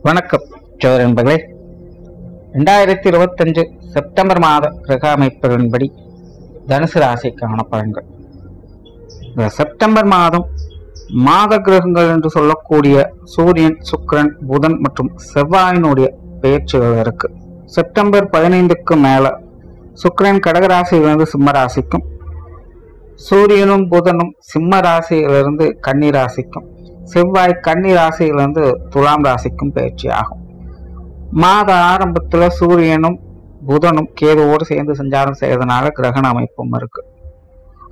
வணக்கம் ஜோதிட நண்பர்களே. 2025 செப்டம்பர் மாத கிரக அமைப்புகளின்படி தனுசு ராசிக்கான பலன்கள். இந்த செப்டம்பர் மாதம் மாத கிரகங்கள் என்று சொல்லக்கூடிய சூரியன், சுக்கிரன், புதன் மற்றும் செவ்வாயினுடைய பெயர்ச்சிகள் இருக்கு. செப்டம்பர் 15க்கு மேல சுக்கிரன் கடகராசியிலிருந்து சிம்ம ராசிக்கும், சூரியனும் புதனும் சிம்ம ராசியிலிருந்து கன்னி ராசிக்கும், செவ்வாய் கன்னி ராசியிலிருந்து துலாம் ராசிக்கும் பயிற்சி ஆகும். மாத ஆரம்பத்துல சூரியனும் புதனும் கேதுவோடு சேர்ந்து சஞ்சாரம் செய்யறதுனால கிரகண அமைப்பும் இருக்கு.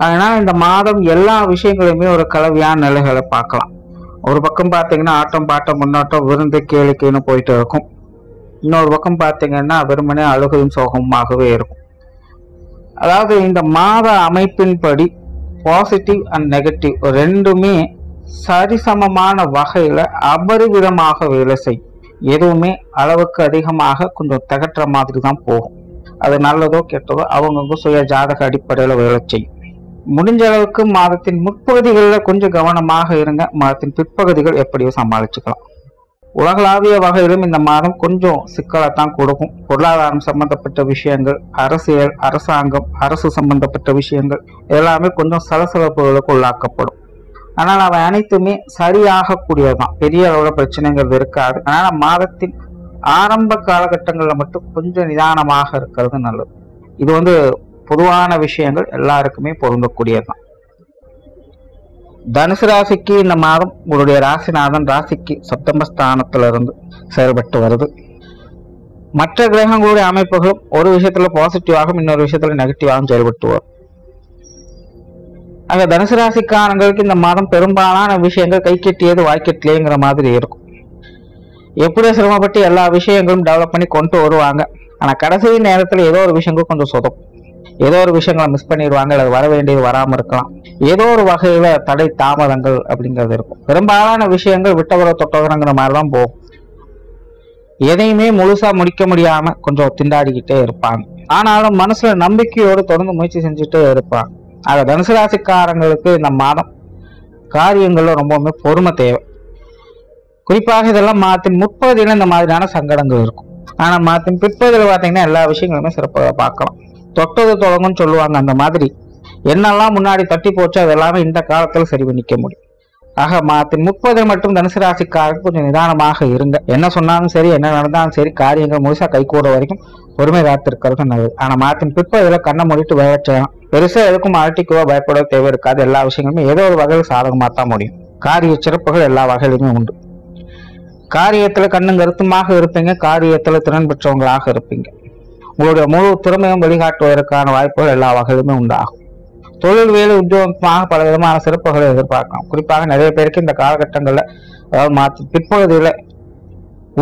அதனால இந்த மாதம் எல்லா விஷயங்களுமே ஒரு கலவையான நிலைகளை பார்க்கலாம். ஒரு பக்கம் பார்த்தீங்கன்னா ஆட்டம் பாட்டம் முன்னோட்டம் விருந்து கேளிக்கைன்னு போயிட்டு இருக்கும். இன்னொரு பக்கம் பார்த்தீங்கன்னா வெறுமனே அழுகையும் சோகமாகவே இருக்கும். அதாவது இந்த மாத அமைப்பின்படி பாசிட்டிவ் அண்ட் நெகட்டிவ் ரெண்டுமே சரிசமமான வகையில அபரிவிதமாக வேலை செய்யும். எதுவுமே அளவுக்கு அதிகமாக கொஞ்சம் திகட்டுற மாதிரி தான் போகும். அது நல்லதோ கெட்டதோ அவங்கவுங்க சுய ஜாதக அடிப்படையில வேலை செய்யும். முடிஞ்ச அளவுக்கு மாதத்தின் முற்பகுதிகளில் கொஞ்சம் கவனமாக இருங்க. மாதத்தின் பிற்பகுதிகள் எப்படியோ சமாளிச்சுக்கலாம். உலகளாவிய வகையிலும் இந்த மாதம் கொஞ்சம் சிக்கலைத்தான் கொடுக்கும். பொருளாதாரம் சம்பந்தப்பட்ட விஷயங்கள், அரசியல், அரசாங்கம், அரசு சம்பந்தப்பட்ட விஷயங்கள் எல்லாமே கொஞ்சம் சலசலப்புகளுக்கு உள்ளாக்கப்படும். ஆனால் அவை அனைத்துமே சரியாகக்கூடியதுதான். பெரிய அளவுல பிரச்சனைங்கிறது இருக்காது. அதனால மாதத்தின் ஆரம்ப காலகட்டங்களில் மட்டும் கொஞ்சம் நிதானமாக இருக்கிறது நல்லது. இது பொதுவான விஷயங்கள் எல்லாருக்குமே பொருந்தக்கூடியதுதான். தனுசு ராசிக்கு இந்த மாதம் உங்களுடைய ராசிநாதன் ராசிக்கு சப்தம ஸ்தானத்திலிருந்து செயல்பட்டு வருது. மற்ற கிரகங்களுடைய அமைப்புகளும் ஒரு விஷயத்துல பாசிட்டிவாகவும் இன்னொரு விஷயத்துல நெகட்டிவாகவும் செயல்பட்டு வரும். ஆக தனுசு ராசிக்காரங்களுக்கு இந்த மாதம் பெரும்பாலான விஷயங்கள் கை கெட்டியது வாய்க்கெட்டிலேங்கிற மாதிரி இருக்கும். எப்படி சிரமப்பட்டு எல்லா விஷயங்களும் டெவலப் பண்ணி கொண்டு வருவாங்க. ஆனா கடைசி நேரத்துல ஏதோ ஒரு விஷயங்கள் கொஞ்சம் சொதப்பும். ஏதோ ஒரு விஷயங்களை மிஸ் பண்ணிடுவாங்க, அல்லது வர வேண்டியது வராம இருக்கலாம். ஏதோ ஒரு வகையில தடை தாமதங்கள் அப்படிங்கிறது இருக்கும். பெரும்பாலான விஷயங்கள் விட்டவர தொட்டவரங்கிற மாதிரிதான் போகும். எதையுமே முழுசா முடிக்க முடியாம கொஞ்சம் திண்டாடிக்கிட்டே இருப்பாங்க. ஆனாலும் மனசுல நம்பிக்கையோடு தொடர்ந்து முயற்சி செஞ்சுட்டே இருப்பாங்க. ஆக தனுசு ராசிக்காரங்களுக்கு இந்த மாதம் காரியங்கள்ல ரொம்பவுமே பொறுமை தேவை. குறிப்பாக இதெல்லாம் மாதத்தின் முற்பகுதியில இந்த மாதிரியான சங்கடங்கள் இருக்கும். ஆனா மாதத்தின் பிற்பகுதியில் பார்த்தீங்கன்னா எல்லா விஷயங்களுமே சிறப்பாக பார்க்கலாம். தொட்டது தொடங்கும்னு சொல்லுவாங்க. அந்த மாதிரி என்னெல்லாம் முன்னாடி தட்டி போச்சு அது எல்லாமே இந்த காலத்துல சரி பண்ணிக்க முடியும். ஆக மாதத்தின் 30 மட்டும் தனுசு ராசிக்காரருக்கு கொஞ்சம் நிதானமாக இருங்க. என்ன சொன்னாலும் சரி, என்ன நடந்தாலும் சரி, காரியங்கள் முழுசா கை கூட வரைக்கும் பொறுமை காத்திருக்கிறது நல்லது. ஆனா மாதத்தின் பிற்பகுதியில கண்ணை மூடிட்டு வேலை செய்யலாம். பெருசா எதுக்கும் அழட்டிக்கவோ பயப்பட தேவை இருக்காது. எல்லா விஷயங்களுமே ஏதோ ஒரு வகையில் சாதகமாக தான் முடியும். காரிய சிறப்புகள் எல்லா வகையிலுமே உண்டு. காரியத்துல கண்ணும் கருத்துமாக இருப்பீங்க. காரியத்துல திறன் பெற்றவங்களாக இருப்பீங்க. உங்களுடைய முழு திறமையும் வெளிக்காட்டுவதற்கான வாய்ப்புகள் எல்லா வகையிலுமே உண்டாகும். தொழில், வேலை, உத்தியோகமாக பல விதமான சிறப்புகளை எதிர்பார்க்கலாம். குறிப்பாக நிறைய பேருக்கு இந்த காலகட்டங்கள்ல அதாவது பிற்பகுதியில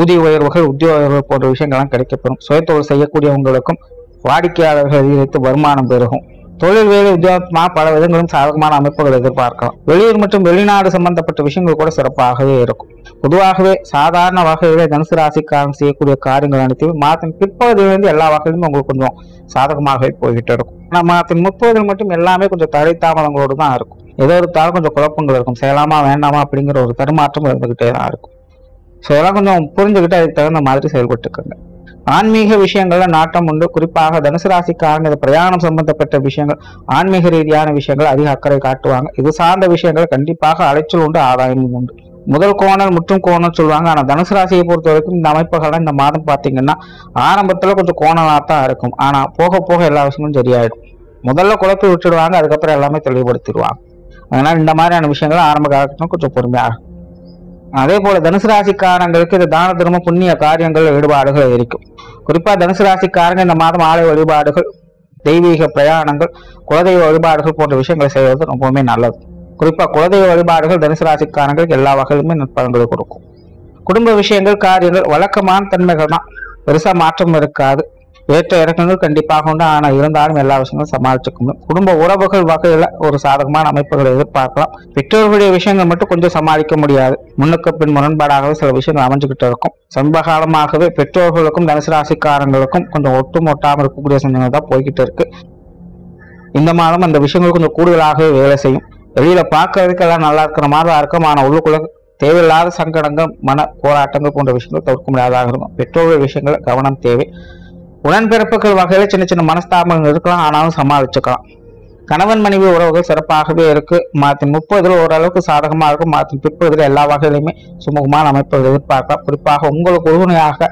ஊதிய உயர்வுகள், உத்தியோக உயர்வுகள் போன்ற விஷயங்கள்லாம் கிடைக்கப்பெறும். சுயத்தொழில் செய்யக்கூடியவங்களுக்கும் வாடிக்கையாளர்கள் அதிகரித்து வருமானம் பெருகும். தொழில், வேலை, உத்தியோகமாக பல விதங்களும் சாதகமான அமைப்புகள் எதிர்பார்க்கலாம். வெளியூர் மற்றும் வெளிநாடு சம்பந்தப்பட்ட விஷயங்கள் கூட சிறப்பாகவே இருக்கும். பொதுவாகவே சாதாரண வகையில தனுசு ராசிக்காரன் செய்யக்கூடிய காரியங்கள் அனைத்தையும் மாதத்தின் பிற்பகுதியிலிருந்து எல்லா வகையிலுமே உங்களுக்கு கொஞ்சம் சாதகமாகவே போய்கிட்டு இருக்கும். ஆனால் மாதத்தின் 30 மட்டும் எல்லாமே கொஞ்சம் தடை தாமதங்களோடு தான் இருக்கும். ஏதோ ஒரு கொஞ்சம் குழப்பங்கள் இருக்கும். செய்யலாமா வேண்டாமா அப்படிங்கிற ஒரு தருமாற்றம் இருந்துகிட்டே தான் இருக்கும். ஸோ இதெல்லாம் கொஞ்சம் புரிஞ்சுக்கிட்டு அதுக்கு தகுந்த மாதிரி செயல்பட்டுக்கோங்க. ஆன்மீக விஷயங்கள்ல நாட்டம் உண்டு. குறிப்பாக தனுசு ராசிக்காரங்க பிரயாணம் சம்பந்தப்பட்ட விஷயங்கள், ஆன்மீக ரீதியான விஷயங்கள் அதிக அக்கறை காட்டுவாங்க. இது சார்ந்த விஷயங்கள் கண்டிப்பாக அலைச்சல் உண்டு, ஆதாயமும் உண்டு. முதல் கோணல் முற்றும் கோணல் சொல்லுவாங்க. ஆனா தனுசு ராசியை பொறுத்த வரைக்கும் இந்த அமைப்புகள்லாம் இந்த மாதம் பாத்தீங்கன்னா ஆரம்பத்துல கொஞ்சம் கோணலாத்தான் இருக்கும். ஆனா போக போக எல்லா விஷயங்களும் சரியாயிடும். முதல்ல குழப்பி விட்டுடுவாங்க, அதுக்கப்புறம் எல்லாமே தெளிவுபடுத்திடுவாங்க. அதனால இந்த மாதிரியான விஷயங்கள் ஆரம்ப காலத்துல கொஞ்சம் பொறுமையாக. அதே போல தனுசு ராசிக்காரங்களுக்கு இந்த தான தர்ம புண்ணிய காரியங்கள் ஈடுபாடுகள் இருக்கும். குறிப்பா தனுசு ராசிக்காரங்க இந்த மாதம் ஆலய வழிபாடுகள், தெய்வீக பிரயாணங்கள், குலதெய்வ வழிபாடுகள் போன்ற விஷயங்களை செய்வது ரொம்பவுமே நல்லது. குறிப்பா குலதெய்வ வழிபாடுகள் தனுசு ராசிக்காரங்களுக்கு எல்லா வகையிலுமே நற்பலன்களை கொடுக்கும். குடும்ப விஷயங்கள், காரியங்கள் வழக்கமான தன்மைகள் தான், பெருசா மாற்றம் இருக்காது. ஏற்ற இறக்கங்கள் கண்டிப்பாக உண்டு. ஆனா இருந்தாலும் எல்லா விஷயங்களும் சமாளிச்சுக்க முடியும். குடும்ப உறவுகள் வகையில ஒரு சாதகமான அமைப்புகளை எதிர்பார்க்கலாம். பெற்றோர்களுடைய விஷயங்கள் மட்டும் கொஞ்சம் சமாளிக்க முடியாது. முன்னுக்கு பின் முரண்பாடாகவே சில விஷயங்கள் அமைஞ்சுக்கிட்டு இருக்கும். சமீப காலமாகவே பெற்றோர்களுக்கும் தனுசு ராசிக்காரங்களுக்கும் கொஞ்சம் ஒட்டாம இருக்கக்கூடிய சந்தங்கள் தான் போய்கிட்டு இருக்கு. இந்த மாதம் அந்த விஷயங்கள் கொஞ்சம் கூடுதலாகவே வேலை செய்யும். வெளியில பாக்குறதுக்கு எல்லாம் நல்லா இருக்கிற மாதிரி இருக்கும். ஆனா உள்ளுக்குள்ள தேவையில்லாத சங்கடங்கள், மன போராட்டங்கள் போன்ற விஷயங்கள் தவிர்க்க முடியாததாக இருக்கும். பெற்றோர்கள் விஷயங்கள் கவனம் தேவை. உடன்பிறப்புகள் வகையில சின்ன சின்ன மனஸ்தாபங்கள் இருக்கலாம், ஆனாலும் சமாளிச்சுக்கலாம். கணவன் மனைவி உறவுகள் சிறப்பாகவே இருக்கு. மாதத்தின் 30 ஓரளவுக்கு சாதகமாக இருக்கும். மாதத்தின் பிற்பகுதியில் எல்லா வகையிலுமே சுமூகமான அமைப்புகள் எதிர்பார்க்கலாம். குறிப்பாக உங்களுக்கு உறுதுணையாக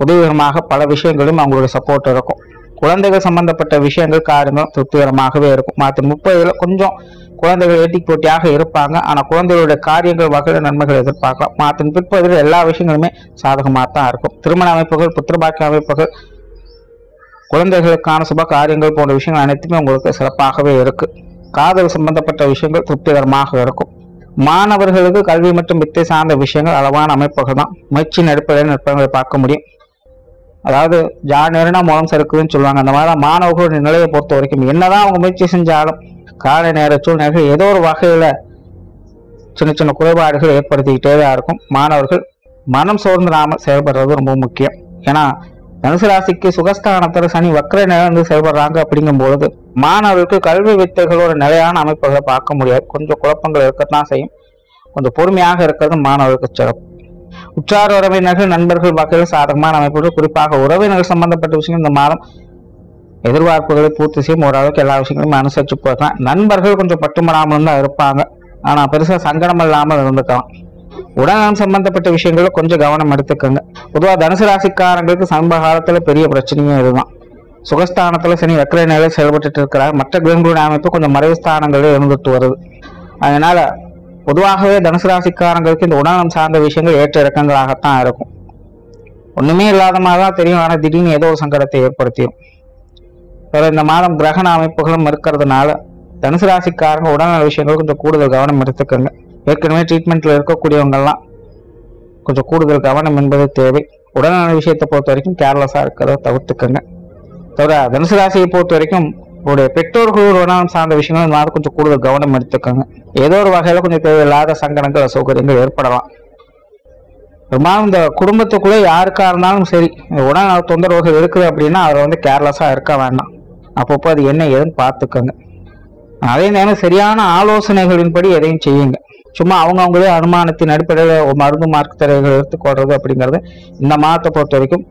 உதவிகரமாக பல விஷயங்களும் அவங்களுடைய சப்போர்ட் இருக்கும். குழந்தைகள் சம்பந்தப்பட்ட விஷயங்கள் காரியங்களும் திருப்திகரமாகவே இருக்கும். மாதத்தின் 30 கொஞ்சம் குழந்தைகள் ஏட்டி போட்டியாக இருப்பாங்க. ஆனா குழந்தைகளுடைய காரியங்கள் வகையில் நன்மைகள் எதிர்பார்க்கலாம். மாதத்தின் பிற்பகுதியில் எல்லா விஷயங்களுமே சாதகமாக தான் இருக்கும். திருமண அமைப்புகள், புத்திரபாக்கிய அமைப்புகள், குழந்தைகளுக்கான சுப காரியங்கள் போன்ற விஷயங்கள் அனைத்துமே உங்களுக்கு சிறப்பாகவே இருக்கு. காதல் சம்பந்தப்பட்ட விஷயங்கள் திருப்திகரமாக இருக்கும். மாணவர்களுக்கு கல்வி மற்றும் வித்தை சார்ந்த விஷயங்கள் அளவான அமைப்புகள் தான். முயற்சியின் அடிப்படையில் நுட்பங்களை பார்க்க முடியும். அதாவது நேரம்னா மூலம் சறுக்குதுன்னு சொல்லுவாங்க. அந்த மாதிரி மாணவர்களுடைய நிலையை பொறுத்த வரைக்கும் என்னதான் அவங்க முயற்சி செஞ்சாலும் காலை நேர சூழ்நிலைகள் ஏதோ ஒரு வகையில சின்ன சின்ன குறைபாடுகள் ஏற்படுத்திக்கிட்டே தான் இருக்கும். மாணவர்கள் மனம் சோர்ந்துடாமல் செயல்படுறது ரொம்ப முக்கியம். ஏன்னா தனுசு ராசிக்கு சுகஸ்தானத்துல சனி வக்கர நிலைந்து செயல்படுறாங்க. அப்படிங்கும் பொழுது மாணவர்களுக்கு கல்வி வித்தைகளோட நிலையான அமைப்புகளை பார்க்க முடியாது. கொஞ்சம் குழப்பங்கள் இருக்கத்தான் செய்யும். கொஞ்சம் பொறுமையாக இருக்கிறது மாணவர்களுக்கு சிறப்பு. உற்றார் உறவினர்கள், நண்பர்கள் வகையில் சாதகமான அமைப்புகள், குறிப்பாக உறவினர்கள் சம்பந்தப்பட்ட விஷயங்கள் இந்த மாதம் எதிர்பார்ப்புகளை பூர்த்தி செய்யும். ஓரளவுக்கு எல்லா விஷயங்களும் அனுசரிச்சு போகலாம். நண்பர்கள் கொஞ்சம் பட்டுமடாமல் தான் இருப்பாங்க. ஆனா பெருசா சங்கடம் இல்லாமல் இருந்துக்கலாம். உடல்நலம் சம்பந்தப்பட்ட விஷயங்கள கொஞ்சம் கவனம் எடுத்துக்கோங்க. பொதுவாக தனுசு ராசிக்காரங்களுக்கு சமீப காலத்துல பெரிய பிரச்சனையும் இதுதான். சுகஸ்தானத்துல சனி வக்கர நிலையில் செயல்பட்டு இருக்கிறார். மற்ற கிரகங்களுடைய அமைப்பு கொஞ்சம் மறைவு ஸ்தானங்களில் இருந்துட்டு வருது. அதனால பொதுவாகவே தனுசு ராசிக்காரங்களுக்கு இந்த உடல்நலம் சார்ந்த விஷயங்கள் ஏற்ற இறக்கங்களாகத்தான் இருக்கும். ஒண்ணுமே இல்லாத மாதிரிதான் தெரியும். ஆனா திடீர்னு ஏதோ ஒரு சங்கடத்தை ஏற்படுத்தியும். இந்த மாதம் கிரகண அமைப்புகளும் இருக்கிறதுனால தனுசு ராசிக்காரங்க உடல்நல விஷயங்கள் கொஞ்சம் கூடுதல் கவனம் எடுத்துக்கோங்க. ஏற்கனவே ட்ரீட்மெண்ட்ல இருக்கக்கூடியவங்கெல்லாம் கொஞ்சம் கூடுதல் கவனம் என்பது தேவை. உடல்நல விஷயத்தை பொறுத்த வரைக்கும் கேர்லெஸ்ஸா இருக்கிறத தவிர்த்துக்கோங்க. தவிர தனுசு ராசியை பொறுத்த வரைக்கும் உங்களுடைய பெற்றோர்கள் உடல்நலம் சார்ந்த விஷயங்கள் இந்த மாதிரி கொஞ்சம் கூடுதல் கவனம் எடுத்துக்கோங்க. ஏதோ ஒரு வகையில கொஞ்சம் தேவையில்லாத சங்கடங்கள், அசௌகரியங்கள் ஏற்படலாம். பெரும்பாலும் இந்த குடும்பத்துக்குள்ளே யாருக்கா இருந்தாலும் சரி உடல்நல தொந்தரவுகள் இருக்குது அப்படின்னா அவர் கேர்லெஸ்ஸா இருக்க வேண்டாம். அப்பப்போ அது என்ன ஏதுன்னு பார்த்துக்கோங்க. அதே நேரம் சரியான ஆலோசனைகளின்படி எதையும் செய்யுங்க. சும்மா அவங்களே அனுமானத்தின் அடிப்படையில் மருந்து மார்க்கத்தரைகள் எடுத்துக்கொள்றது அப்படிங்கிறது இந்த மாதத்தை பொறுத்த வரைக்கும்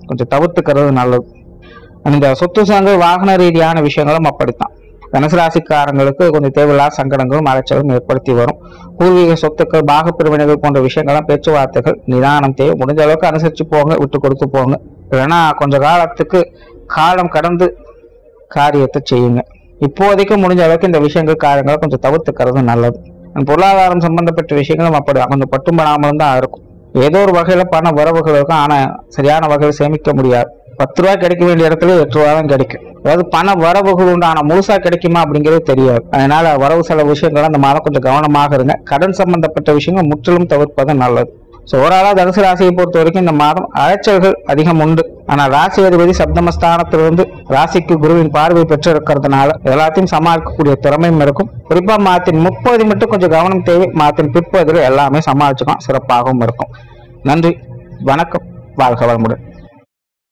கொஞ்சம் தவிர்த்துக்கிறது நல்லது. இந்த சொத்து சார்ந்த வாகன ரீதியான விஷயங்களும் அப்படித்தான். தனுசு ராசிக்காரங்களுக்கு கொஞ்சம் தேவையில்லாத சங்கடங்களும் அலைச்சலும் ஏற்படுத்தி வரும். பூர்வீக சொத்துக்கள், பாகப்பிரிவினைகள் போன்ற விஷயங்கள்லாம் பேச்சுவார்த்தைகள் நிதானம் தேவை. முடிஞ்ச அளவுக்கு அனுசரிச்சு போங்க, விட்டு கொடுத்து போங்க. இல்லைன்னா கொஞ்ச காலத்துக்கு காலம் கடந்து காரியத்தை செய்யுங்க. இப்போதைக்கு முடிஞ்ச அளவுக்கு இந்த விஷயங்கள் காரியங்களை கொஞ்சம் தவிர்த்துக்கிறது நல்லது. பொருளாதாரம் சம்பந்தப்பட்ட விஷயங்களும் அப்படிதான் கொஞ்சம் பட்டும்படாமலும் தான் இருக்கும். ஏதோ ஒரு வகையில பண வரவுகள் இருக்கும். ஆனா சரியான வகையில் சேமிக்க முடியாது. 10 ரூபாய் கிடைக்க வேண்டிய இடத்துல 8 ரூபாய் தான் கிடைக்கும். அதாவது பண வரவுகள் உண்டு, ஆனா முழுசா கிடைக்குமா அப்படிங்கிறது தெரியாது. அதனால வரவு செலவு விஷயங்கள் அந்த மாதம் கொஞ்சம் கவனமாக இருங்க. கடன் சம்பந்தப்பட்ட விஷயங்கள் முற்றிலும் தவிர்ப்பது நல்லது. ஓவராலா தனுசு ராசியை பொறுத்த வரைக்கும் இந்த மாதம் அலைச்சல்கள் அதிகம் உண்டு. ஆனா ராசி அதிபதி சப்தமஸ்தானத்திலிருந்து ராசிக்கு குருவின் பார்வை பெற்று இருக்கிறதுனால எல்லாத்தையும் சமாளிக்கக்கூடிய திறமையும் இருக்கும். குறிப்பா மாதத்தின் 30 மட்டும் கொஞ்சம் கவனம் தேவை. மாதத்தின் பிற்பகுதியில் எல்லாமே சமாளிச்சுக்கலாம், சிறப்பாகவும் இருக்கும். நன்றி, வணக்கம், வாழ்க வளமுடன்.